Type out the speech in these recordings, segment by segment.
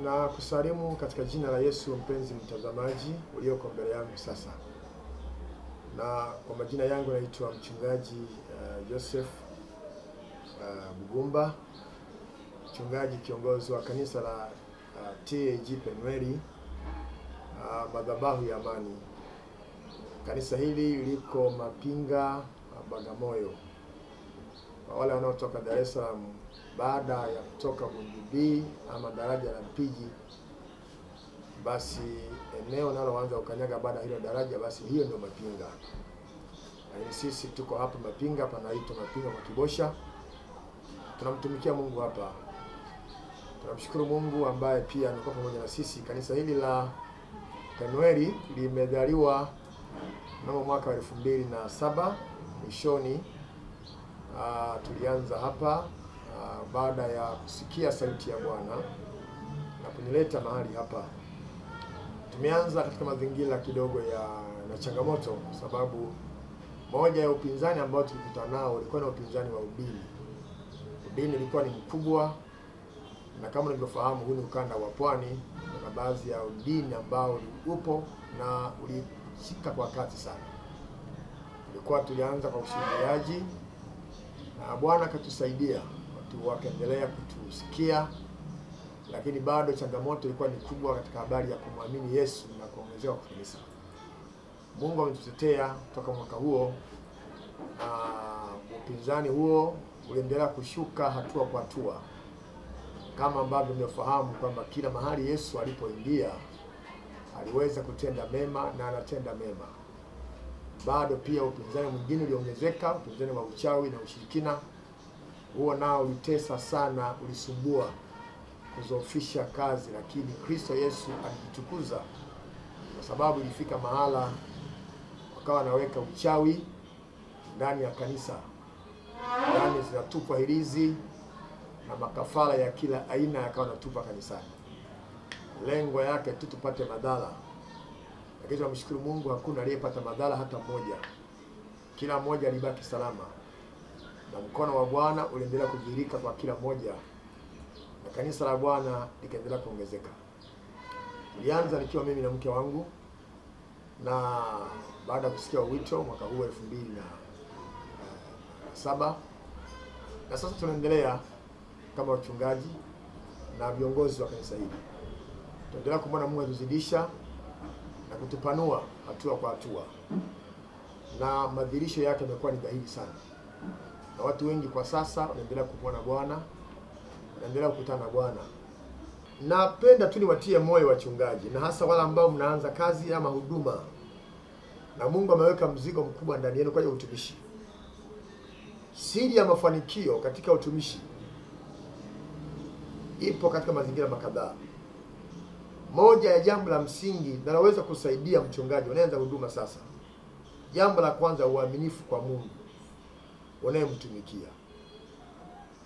Na kusalimu katika jina la Yesu, mpenzi mtazamaji ulioko mbele yangu sasa. Na kwa majina yangu naitwa mchungaji Joseph Bugumba, mchungaji kiongozi wa kanisa la TAG Penueli madhabahu ya Amani. Kanisa hili liko Mapinga, Bagamoyo. Kwa wale wanaotoka Dar es Salaam, baada ya kutoka Bundubi ama daraja la Mpiji, basi eneo naloanza ukanyaga baada hilo daraja, basi hiyo ndio Mapinga. Na sisi tuko hapa Mapinga, panaitwa Mapinga kwa Kibosha. Tunamtumikia Mungu hapa. Tunamshukuru Mungu ambaye pia amekuwa pamoja na sisi. Kanisa hili la Penueli limezaliwa mnamo mwaka wa 2007 mwishoni. Tulianza hapa baada ya kusikia sauti ya Bwana na kunileta mahali hapa. Tumeanza katika mazingira kidogo na changamoto, sababu moja ya upinzani ambao tulikutana nao ulikuwa na upinzani wa udini. Udini ulikuwa ni mkubwa, na kama nilivyofahamu huu ni ukanda wa Pwani, na baadhi ya udini ambao upo na ulishika kwa kasi sana. Tulianza kwa ushirikiaji na Bwana akatusaidia, watu wakaendelea kutusikia, lakini bado changamoto ilikuwa ni kubwa katika habari ya kumwamini Yesu na kuongezewa kanisa. Mungu ametutetea toka mwaka huo, na upinzani huo uliendelea kushuka hatua kwa hatua, kama ambavyo mnafahamu kwamba kila mahali Yesu alipoingia aliweza kutenda mema na anatenda mema. Bado pia upinzani mwingine uliongezeka, upinzani wa uchawi na ushirikina. Huo nao ulitesa sana, ulisumbua, kuzofisha kazi, lakini Kristo Yesu alijitukuza, kwa sababu ilifika mahala wakawa naweka uchawi ndani ya kanisa. Ndani zinatupwa hirizi na makafara ya kila aina yakawa natupa kanisani. Lengo yake tu tupate madhara. Lakini tunamshukuru Mungu, hakuna aliyepata madhara hata mmoja. Kila mmoja alibaki salama. Na mkono wa Bwana uliendelea kudhihirika kwa kila mmoja. Na kanisa la Bwana likaendelea kuongezeka. Tulianza nikiwa mimi na mke wangu, na baada ya kusikia wito mwaka huu 2007, na sasa tunaendelea kama wachungaji na viongozi wa kanisa hili. Tunaendelea kumwona Mungu atuzidisha na kutupanua hatua kwa hatua, na madhihirisho yake yamekuwa ni dhahiri sana, na watu wengi kwa sasa wanaendelea kumwona Bwana, wanaendelea kukutana na Bwana. Napenda tu niwatie moyo wachungaji, na hasa wale ambao mnaanza kazi ama huduma, na Mungu ameweka mzigo mkubwa ndani yenu kwa utumishi. Siri ya mafanikio katika utumishi ipo katika mazingira makadhaa. Moja ya jambo la msingi linaloweza kusaidia mchungaji unaanza huduma sasa, jambo la kwanza, uaminifu kwa Mungu unayemtumikia.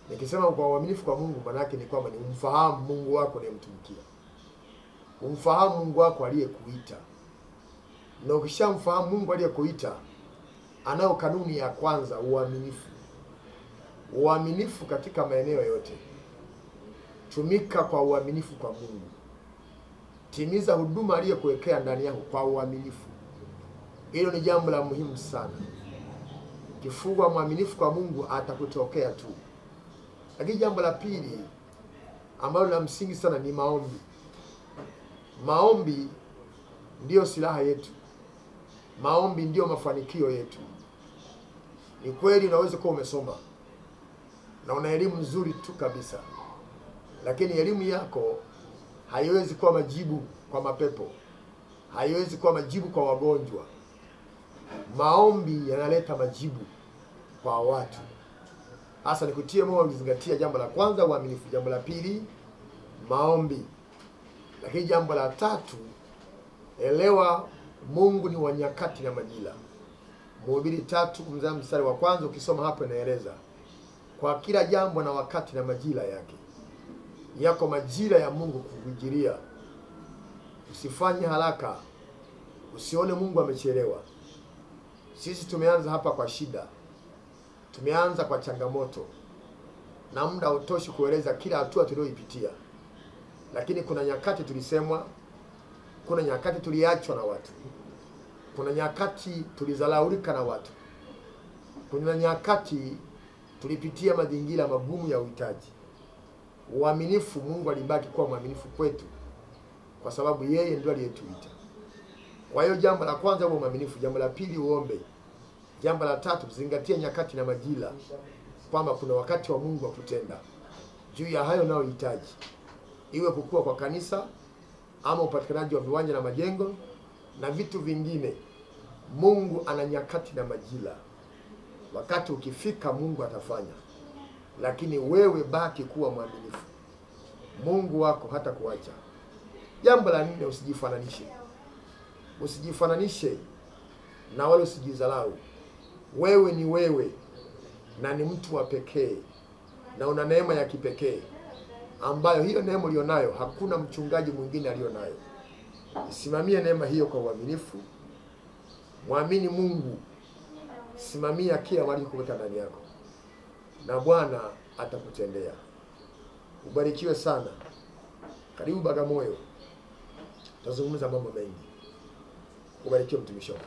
Nikisema kwa uaminifu kwa Mungu, maana yake ni kwamba ni umfahamu Mungu wako unayemtumikia. Umfahamu Mungu wako aliyekuita. Na ukishamfahamu Mungu aliyekuita, anao kanuni ya kwanza, uaminifu. Uaminifu katika maeneo yote. Tumika kwa uaminifu kwa Mungu. Timiza huduma aliyekuwekea ndani yako kwa uaminifu. Hilo ni jambo la muhimu sana. Kifungwa mwaminifu kwa Mungu, atakutokea tu. Lakini jambo la pili ambalo la msingi sana ni maombi. Maombi ndiyo silaha yetu. Maombi ndiyo mafanikio yetu. Ni kweli unaweza kuwa umesoma na una elimu nzuri tu kabisa, lakini elimu yako haiwezi kuwa majibu kwa mapepo, haiwezi kuwa majibu kwa wagonjwa. Maombi yanaleta majibu kwa watu. Hasa nikutie moyo uzingatie jambo la kwanza, uaminifu. Jambo la pili, maombi. Lakini jambo la tatu, elewa Mungu ni wa nyakati na majira. Mhubiri 3 mstari wa kwanza ukisoma hapo inaeleza kwa kila jambo na wakati na majira yake. Yako majira ya Mungu kukujiria. Usifanye haraka. Usione Mungu amechelewa. Sisi tumeanza hapa kwa shida. Tumeanza kwa changamoto. Na muda hautoshi kueleza kila hatua tuliyoipitia. Lakini kuna nyakati tulisemwa, kuna nyakati tuliachwa na watu, kuna nyakati tulizalaulika na watu, kuna nyakati tulipitia mazingira magumu ya uhitaji. Uaminifu, Mungu alibaki kuwa mwaminifu kwetu kwa sababu yeye ndiye aliyetuita. Kwa hiyo jambo la kwanza uwe mwaminifu, jambo la pili uombe, jambo la tatu zingatia nyakati na majira, kwamba kuna wakati wa Mungu wa kutenda juu ya hayo unayohitaji, iwe kukua kwa kanisa ama upatikanaji wa viwanja na majengo na vitu vingine. Mungu ana nyakati na majira. Wakati ukifika Mungu atafanya, lakini wewe baki kuwa mwaminifu. Mungu wako hata kuacha. Jambo la nne, usijifananishe. Usijifananishe na wale, usijizalau. Wewe ni wewe na ni mtu wa pekee na una neema ya kipekee ambayo hiyo neema ulionayo hakuna mchungaji mwingine alionayo. Simamia neema hiyo kwa uaminifu. Muamini Mungu. Simamia kila aliyoweka ndani yako, na Bwana atakutendea. Ubarikiwe sana. Karibu Bagamoyo. Tazungumza mambo mengi. Ubarikiwe mtumishi wako.